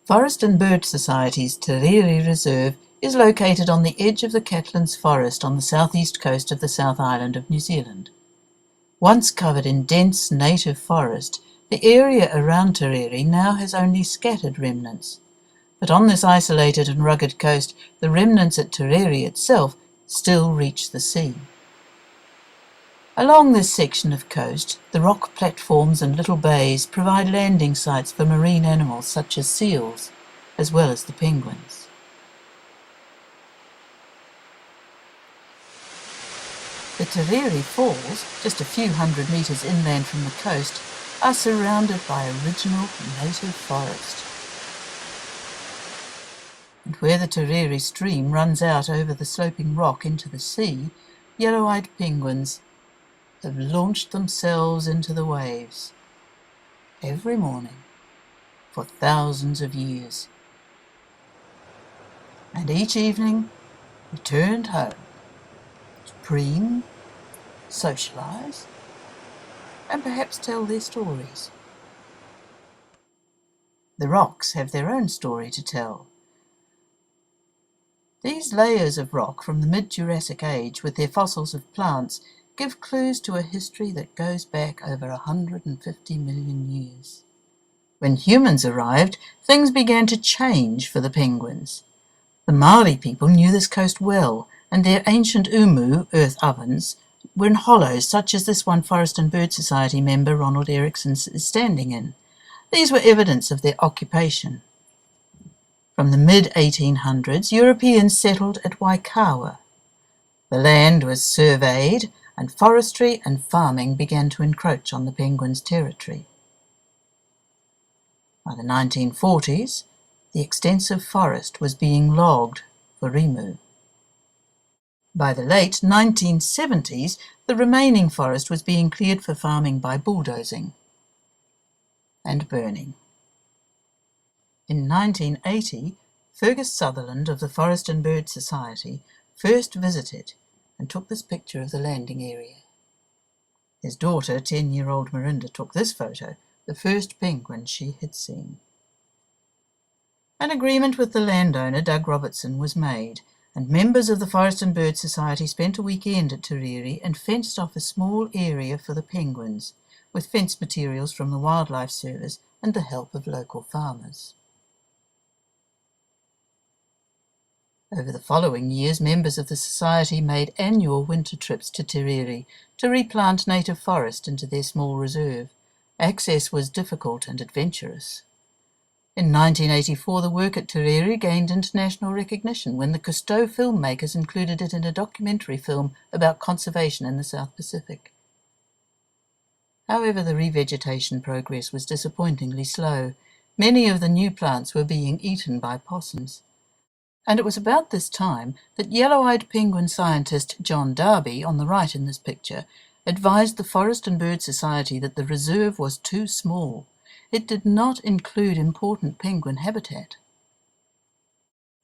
Forest and Bird Society's Te Rere Reserve is located on the edge of the Catlins Forest on the southeast coast of the South Island of New Zealand. Once covered in dense native forest, the area around Te Rere now has only scattered remnants. But on this isolated and rugged coast, the remnants at Te Rere itself still reach the sea. Along this section of coast, the rock platforms and little bays provide landing sites for marine animals such as seals, as well as the penguins. The Te Rere Falls, just a few hundred metres inland from the coast, are surrounded by original native forest. And where the Te Rere stream runs out over the sloping rock into the sea, yellow-eyed penguins have launched themselves into the waves every morning for thousands of years, and each evening returned home to preen, socialise, and perhaps tell their stories. The rocks have their own story to tell. These layers of rock from the mid-Jurassic Age, with their fossils of plants, give clues to a history that goes back over 150 million years. When humans arrived, things began to change for the penguins. The Maori people knew this coast well, and their ancient umu, earth ovens, were in hollows such as this one Forest and Bird Society member Ronald Erickson is standing in. These were evidence of their occupation. From the mid-1800s, Europeans settled at Waikawa. The land was surveyed, and forestry and farming began to encroach on the penguins' territory. By the 1940s, the extensive forest was being logged for remu. By the late 1970s, the remaining forest was being cleared for farming by bulldozing and burning. In 1980, Fergus Southland of the Forest and Bird Society first visited and took this picture of the landing area. His daughter, 10-year-old Mirinda, took this photo, the first penguin she had seen. An agreement with the landowner, Doug Robertson, was made, and members of the Forest and Bird Society spent a weekend at Te Rere and fenced off a small area for the penguins, with fence materials from the Wildlife Service and the help of local farmers. Over the following years, members of the Society made annual winter trips to Te Rere to replant native forest into their small reserve. Access was difficult and adventurous. In 1984, the work at Te Rere gained international recognition when the Cousteau filmmakers included it in a documentary film about conservation in the South Pacific. However, the revegetation progress was disappointingly slow. Many of the new plants were being eaten by possums. And it was about this time that yellow-eyed penguin scientist John Darby, on the right in this picture, advised the Forest and Bird Society that the reserve was too small. It did not include important penguin habitat.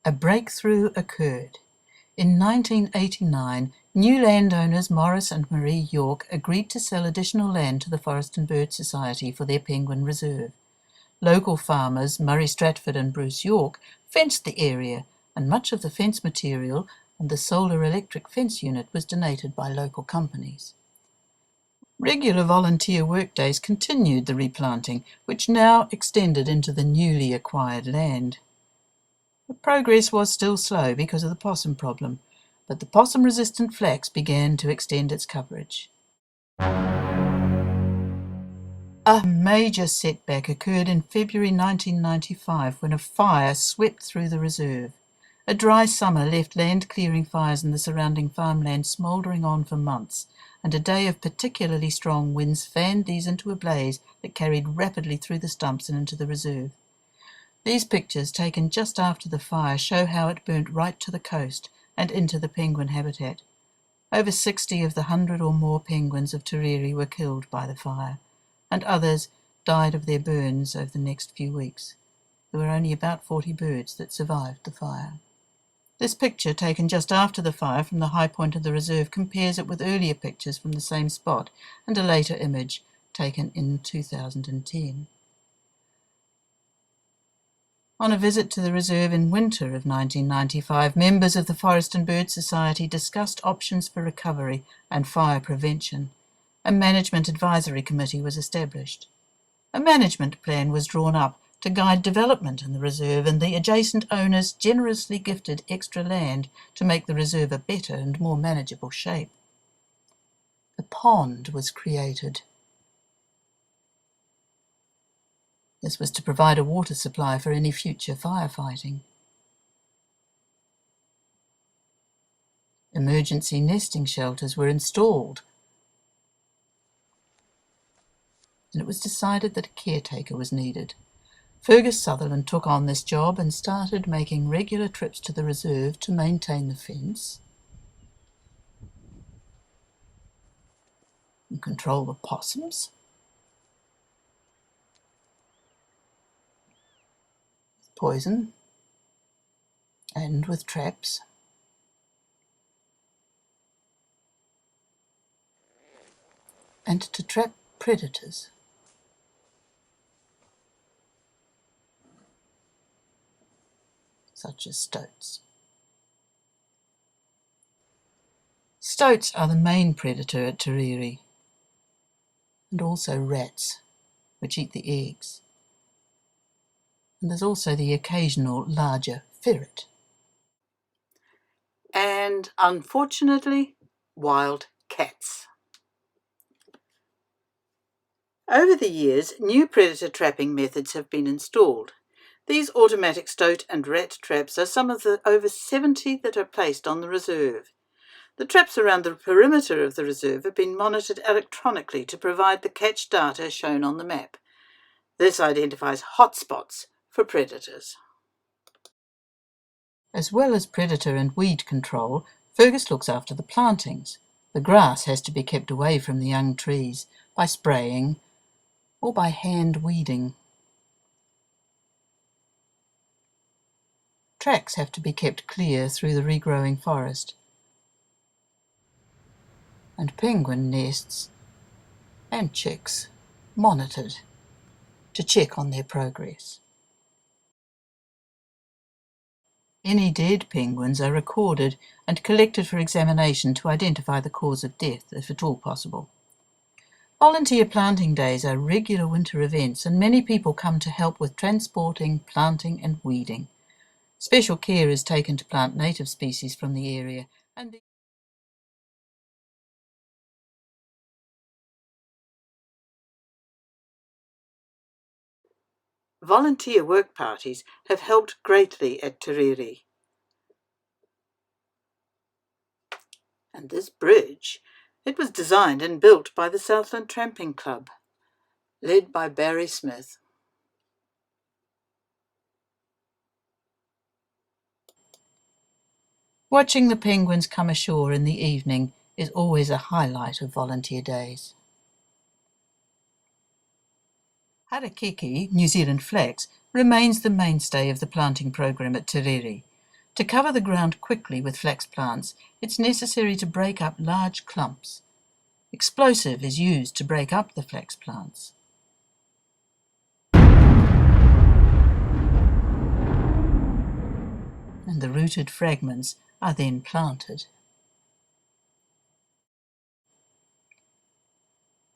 A breakthrough occurred. In 1989, new landowners Morris and Marie York agreed to sell additional land to the Forest and Bird Society for their penguin reserve. Local farmers Murray Stratford and Bruce York fenced the area, and much of the fence material and the solar electric fence unit was donated by local companies. Regular volunteer workdays continued the replanting, which now extended into the newly acquired land. The progress was still slow because of the possum problem, but the possum-resistant flax began to extend its coverage. A major setback occurred in February 1995 when a fire swept through the reserve. A dry summer left land-clearing fires in the surrounding farmland smouldering on for months, and a day of particularly strong winds fanned these into a blaze that carried rapidly through the stumps and into the reserve. These pictures, taken just after the fire, show how it burnt right to the coast and into the penguin habitat. Over 60 of the 100 or more penguins of Te Rere were killed by the fire, and others died of their burns over the next few weeks. There were only about 40 birds that survived the fire. This picture, taken just after the fire from the high point of the reserve, compares it with earlier pictures from the same spot and a later image, 'taken in 2010. On a visit to the reserve in winter of 1995, members of the Forest and Bird Society discussed options for recovery and fire prevention. A management advisory committee was established. A management plan was drawn up to guide development in the reserve, and the adjacent owners generously gifted extra land to make the reserve a better and more manageable shape. A pond was created. This was to provide a water supply for any future firefighting. Emergency nesting shelters were installed, and it was decided that a caretaker was needed. Fergus Southland took on this job and started making regular trips to the reserve to maintain the fence and control the possums, poison, and with traps. And to trap predators. Such as stoats. Stoats are the main predator at Rere, and also rats, which eat the eggs. And there's also the occasional larger ferret. And, unfortunately, wild cats. Over the years, new predator trapping methods have been installed. These automatic stoat and rat traps are some of the over 70 that are placed on the reserve. The traps around the perimeter of the reserve have been monitored electronically to provide the catch data shown on the map. This identifies hotspots for predators. As well as predator and weed control, Fergus looks after the plantings. The grass has to be kept away from the young trees by spraying or by hand weeding. Tracks have to be kept clear through the regrowing forest. And penguin nests and chicks monitored to check on their progress. Any dead penguins are recorded and collected for examination to identify the cause of death, if at all possible. Volunteer planting days are regular winter events, and many people come to help with transporting, planting and weeding. Special care is taken to plant native species from the area, and volunteer work parties have helped greatly at Rere. And this bridge, it was designed and built by the Southland Tramping Club, led by Barry Smith. Watching the penguins come ashore in the evening is always a highlight of volunteer days. Harakeke, New Zealand flax, remains the mainstay of the planting program at Rere. To cover the ground quickly with flax plants, it's necessary to break up large clumps. Explosive is used to break up the flax plants. And the rooted fragments are then planted.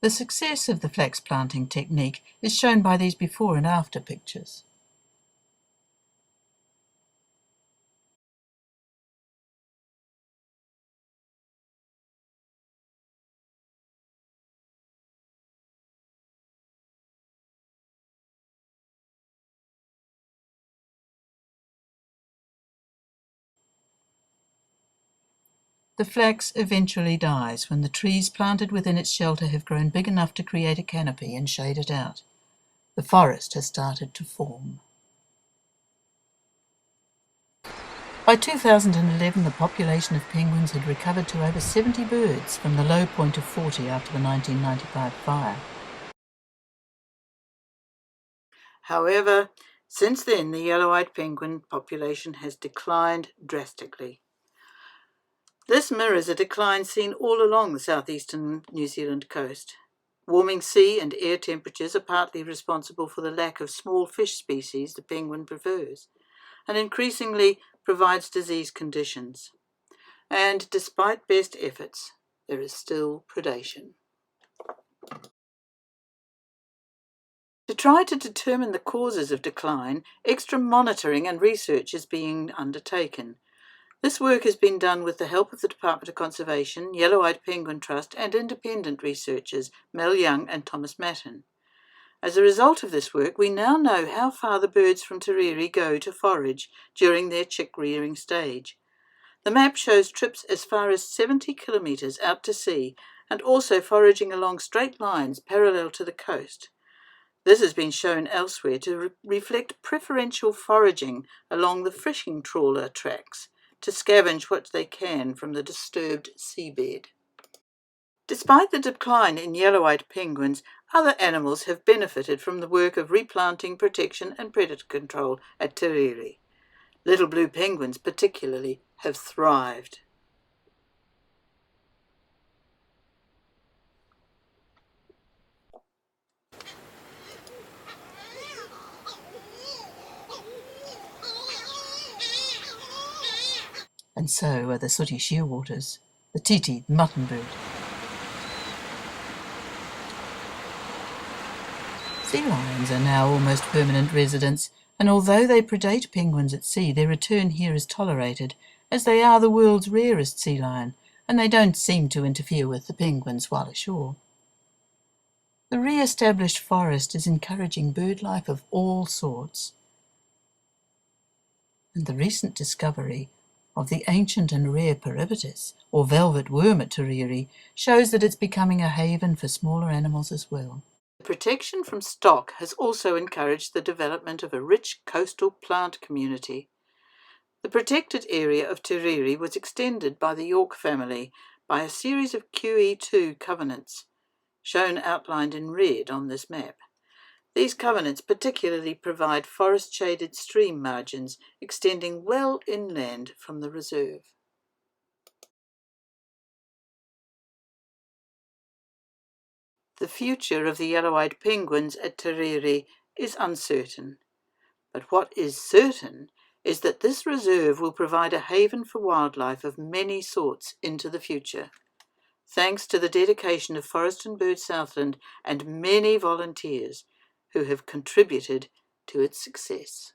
The success of the flax planting technique is shown by these before and after pictures. The flax eventually dies when the trees planted within its shelter have grown big enough to create a canopy and shade it out. The forest has started to form. By 2011, the population of penguins had recovered to over 70 birds from the low point of 40 after the 1995 fire. However, since then the yellow-eyed penguin population has declined drastically. This mirrors a decline seen all along the southeastern New Zealand coast. Warming sea and air temperatures are partly responsible for the lack of small fish species the penguin prefers, and increasingly provides disease conditions. And despite best efforts, there is still predation. To try to determine the causes of decline, extra monitoring and research is being undertaken. This work has been done with the help of the Department of Conservation, Yellow-Eyed Penguin Trust and independent researchers Mel Young and Thomas Matten. As a result of this work, we now know how far the birds from Rere go to forage during their chick-rearing stage. The map shows trips as far as 70 kilometres out to sea and also foraging along straight lines parallel to the coast. This has been shown elsewhere to reflect preferential foraging along the fishing trawler tracks to scavenge what they can from the disturbed seabed. Despite the decline in yellow-eyed penguins, other animals have benefited from the work of replanting, protection and predator control at Rere. Little blue penguins particularly have thrived. And so are the sooty shearwaters, the titi, the muttonbird. Sea lions are now almost permanent residents, and although they predate penguins at sea, their return here is tolerated, as they are the world's rarest sea lion, and they don't seem to interfere with the penguins while ashore. The re-established forest is encouraging bird life of all sorts, and the recent discovery of the ancient and rare peripatus, or velvet worm at Rere, shows that it's becoming a haven for smaller animals as well. Protection from stock has also encouraged the development of a rich coastal plant community. The protected area of Rere was extended by the York family by a series of QE2 covenants, shown outlined in red on this map. These covenants particularly provide forest-shaded stream margins extending well inland from the reserve. The future of the yellow-eyed penguins at Rere is uncertain, but what is certain is that this reserve will provide a haven for wildlife of many sorts into the future, thanks to the dedication of Forest and Bird Southland and many volunteers who have contributed to its success.